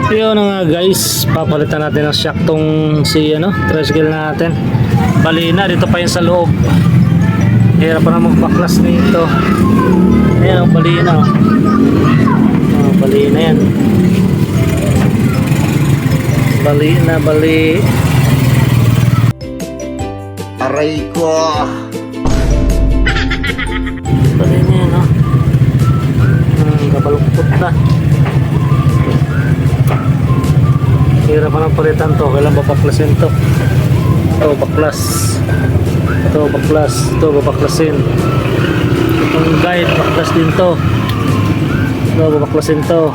Yun na nga guys, papalitan natin ng shock tong si tricycle natin. Bali na, dito pa yun sa loob. Hirap pa na magbaklas nito. Ayan o, bali na. Bali na yan. Bali na, bali. Aray ko. Bali na yan o. Kabaluktot na. Hirap pa ng palitan to. Kailan babaklasin to? Ito baklas. Ito baklas. Ito babaklasin. Itong guide baklas din to. Ito babaklasin to.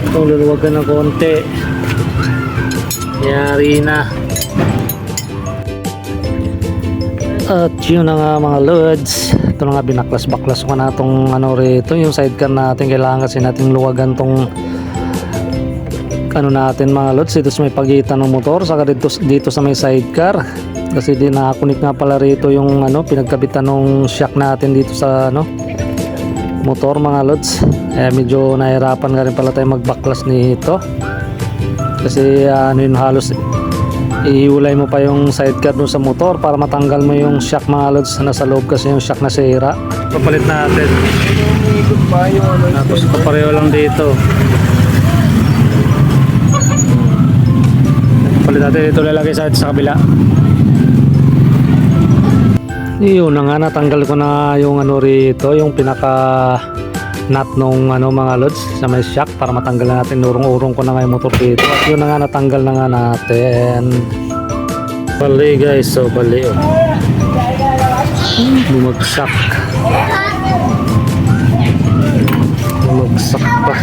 Itong luluwagan ng konti. Yari na. At yun na nga mga loads. Ito na nga binaklas-baklas ko na itong rito. Yung sidecar natin. Kailangan kasi natin luwagan tong natin mga loads dito sa may pagitan ng motor saka dito sa may sidecar kasi di nakakunik nga pala rito yung pinagkabitan ng shock natin dito sa motor mga loads. Medyo nahirapan nga rin pala tayo magbaklas nito kasi yun halos ihiwalay mo pa yung sidecar dun sa motor para matanggal mo yung shock mga loads. Nasa loob kasi yung shock na sira. Papalit natin tapos papareho lang dito. Palit natin ito, lalagay sa kabila. Yun na nga, natanggal ko na yung rito, yung pinaka nut nung mga loads sa may shock para matanggal na natin. Urong-urong ko na nga yung motor dito at yun na nga, natanggal na nga natin. Bali guys, so bali bumagsak pa.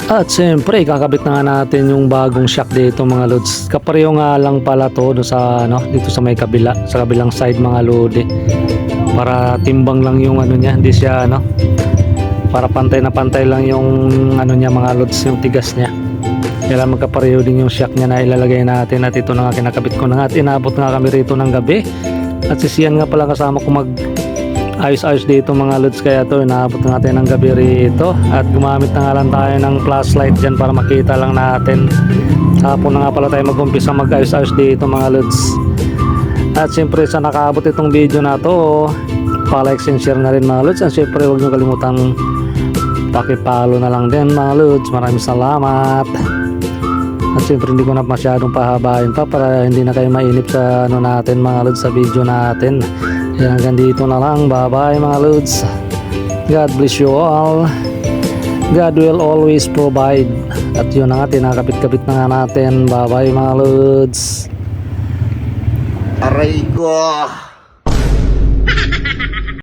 At siyempre kakabit na nga natin yung bagong shock dito mga loads. Kapareho nga lang pala to sa dito sa may kabila, sa kabilang side mga lodi. Para timbang lang yung niya, hindi siya para pantay na pantay lang yung niya mga loads, yung tigas niya. Kaya magkapareho din yung shock niya na ilalagay natin. At ito na nga kinakabit ko na nga at inabot nga kami rito ng gabi. At sisiyan nga pala kasama ko mag ayos-ayos dito mga loads, kaya to inaabot natin ng gabi rito at gumamit na nga lang tayo ng flashlight dyan para makita lang natin. Hapon na nga pala tayo mag-umpisa mag-ayos-ayos dito mga loads. At siyempre sa nakaabot itong video na to, pa-like and share na rin mga loads. At siyempre huwag nyo kalimutang pakipalo na lang din mga loads. Maraming salamat. At siyempre hindi ko na masyadong pahabain pa para hindi na kayo mainip sa natin mga loads, sa video natin. Yan, hanggang dito na lang. Bye bye mga loads. God bless you all. God will always provide. At yun na nga, tinakabit-kabit na nga natin. Bye bye mga loads. Aray ko.